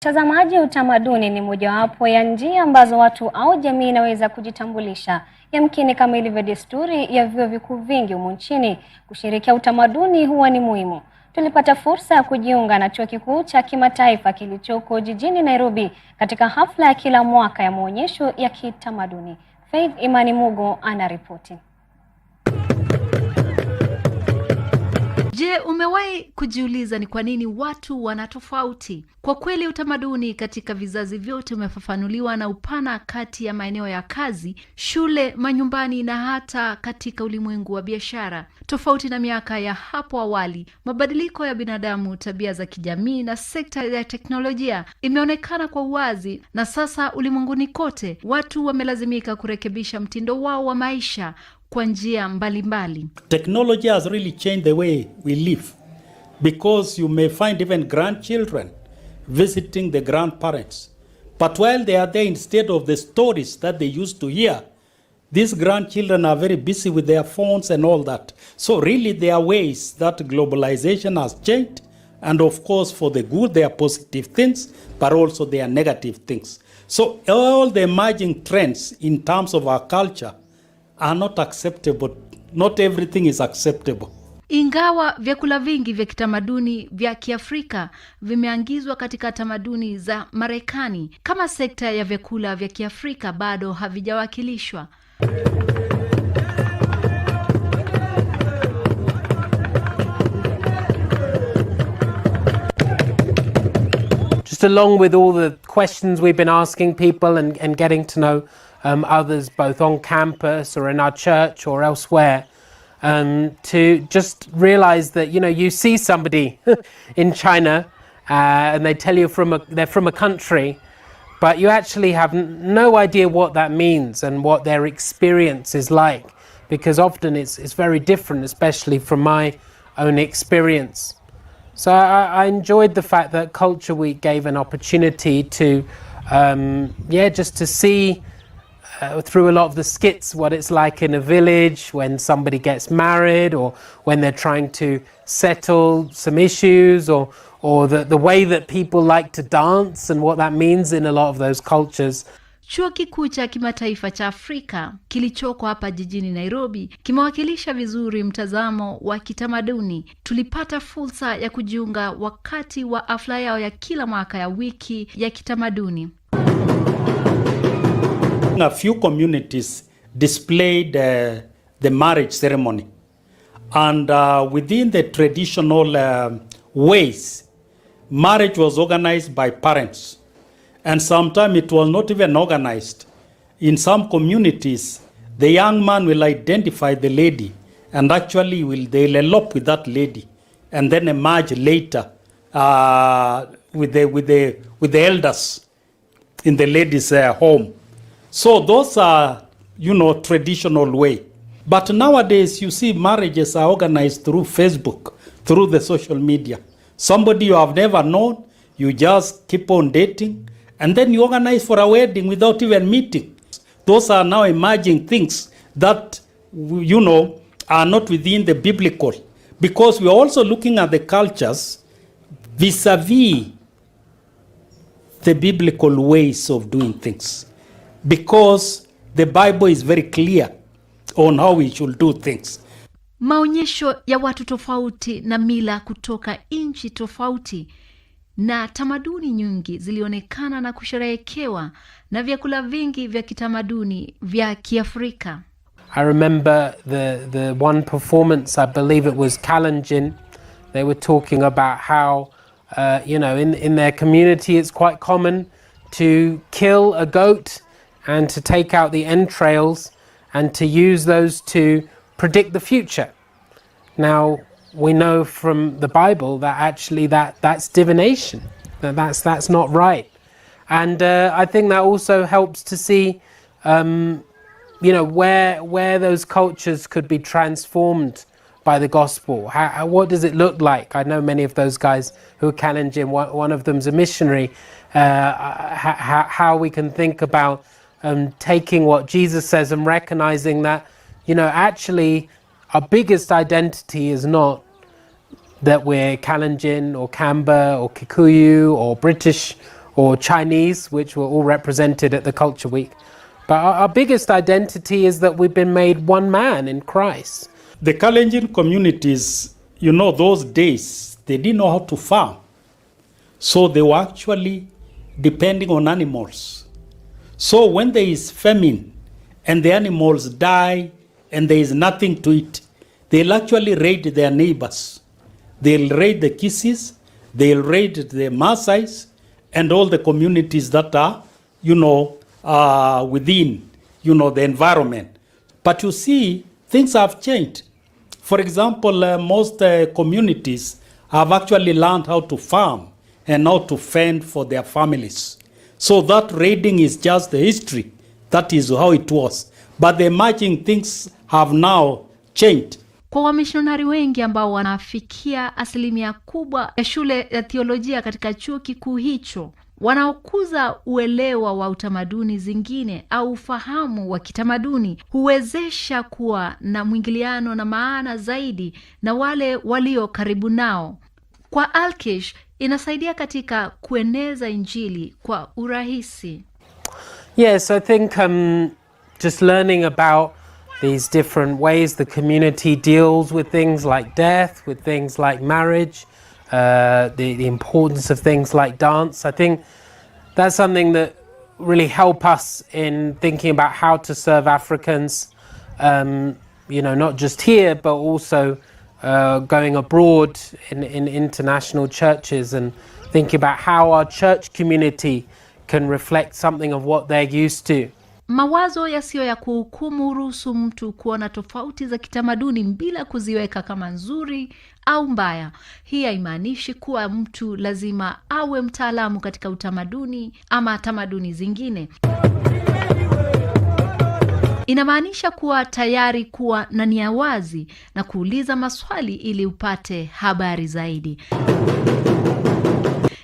Mtazamaji, utamaduni ni mojawapo ya njia ambazo watu au jamii inaweza kujitambulisha. Yamkini kama ilivyo desturi ya vyuo vikuu vingi humu nchini, kushirikia utamaduni huwa ni muhimu. Tulipata fursa ya kujiunga na chuo kikuu cha kimataifa kilichoko jijini Nairobi katika hafla ya kila mwaka ya maonyesho ya kitamaduni. Faith Imani Mugo anaripoti. Je, umewahi kujiuliza ni kwa nini watu wana tofauti? Kwa kweli utamaduni katika vizazi vyote umefafanuliwa na upana kati ya maeneo ya kazi, shule, manyumbani na hata katika ulimwengu wa biashara. Tofauti na miaka ya hapo awali, mabadiliko ya binadamu, tabia za kijamii na sekta ya teknolojia imeonekana kwa uwazi, na sasa ulimwenguni kote watu wamelazimika kurekebisha mtindo wao wa maisha kwa njia mbalimbali. Technology has really changed the way we live, because you may find even grandchildren visiting the grandparents. But while they are there, instead of the stories that they used to hear, these grandchildren are very busy with their phones and all that. So really there are ways that globalization has changed, and of course for the good there are positive things, but also there are negative things. So all the emerging trends in terms of our culture are not acceptable. Not everything is acceptable. Ingawa vyakula vingi vya kitamaduni vya Kiafrika vimeangizwa katika tamaduni za Marekani, kama sekta ya vyakula vya Kiafrika bado havijawakilishwa. Just along with all the questions we've been asking people and getting to know others both on campus or in our church or elsewhere, to just realize that, you know, you see somebody in China and they tell you they're from a country, but you actually have no idea what that means and what their experience is like, because often it's very different, especially from my own experience. So I enjoyed the fact that Culture Week gave an opportunity to just to see through a lot of the skits what it's like in a village when somebody gets married, or when they're trying to settle some issues, or the way that people like to dance and what that means in a lot of those cultures. Chuo kikuu cha kimataifa cha Afrika kilichoko hapa jijini Nairobi kimewakilisha vizuri mtazamo wa kitamaduni. Tulipata fursa ya kujiunga wakati wa hafla yao ya kila mwaka ya wiki ya kitamaduni. A few communities displayed the marriage ceremony, and within the traditional ways, marriage was organized by parents, and sometimes it was not even organized. In some communities, the young man will identify the lady, and actually they'll elope with that lady, and then emerge later with the elders in the lady's home. So those are, traditional way. But nowadays, you see, marriages are organized through Facebook, through the social media. Somebody you have never known, you just keep on dating, and then you organize for a wedding without even meeting. Those are now emerging things that, are not within the biblical. Because we are also looking at the cultures vis-a-vis the biblical ways of doing things. Because the Bible is very clear on how we should do things. Maonyesho ya watu tofauti na mila kutoka nchi tofauti na tamaduni nyingi zilionekana na kusherehekewa na vyakula vingi vya kitamaduni vya Kiafrika. I remember the one performance, I believe it was Kalenjin. They were talking about how in their community it's quite common to kill a goat and to take out the entrails and to use those to predict the future. Now, we know from the Bible that actually that's divination, that's not right. And I think that also helps to see where those cultures could be transformed by the gospel. What does it look like? I know many of those guys who are Kalenjin, one of them's a missionary, how we can think about taking what Jesus says and recognizing that, actually our biggest identity is not that we're Kalenjin or Kamba or Kikuyu or British or Chinese, which were all represented at the Culture Week. But our biggest identity is that we've been made one man in Christ. The Kalenjin communities, you know, those days, they didn't know how to farm. So they were actually depending on animals. So when there is famine and the animals die and there is nothing to eat, they'll actually raid their neighbors. They'll raid the Kisis, they'll raid the Maasais, and all the communities that are, within, the environment. But you see, things have changed. For example, most communities have actually learned how to farm and how to fend for their families. So that raiding is just the history. That is how it was. But the emerging things have now changed. Kwa wamishonari wengi ambao wanafikia asilimia kubwa ya shule ya theolojia katika chuo kikuu hicho, wanaokuza uelewa wa utamaduni zingine au ufahamu wa kitamaduni, huwezesha kuwa na mwingiliano na maana zaidi na wale walio karibu nao. Kwa Alkish, inasaidia katika kueneza injili kwa urahisi. Yes, I think just learning about these different ways the community deals with things like death, with things like marriage, the importance of things like dance. I think that's something that really help us in thinking about how to serve Africans, not just here, but also going abroad in international churches, and thinking about how our church community can reflect something of what they're used to. Mawazo yasiyo ya kuhukumu ruhusu mtu kuona tofauti za kitamaduni bila kuziweka kama nzuri au mbaya. Hii haimaanishi kuwa mtu lazima awe mtaalamu katika utamaduni ama tamaduni zingine. Inamaanisha kuwa tayari kuwa na nia wazi na kuuliza maswali ili upate habari zaidi.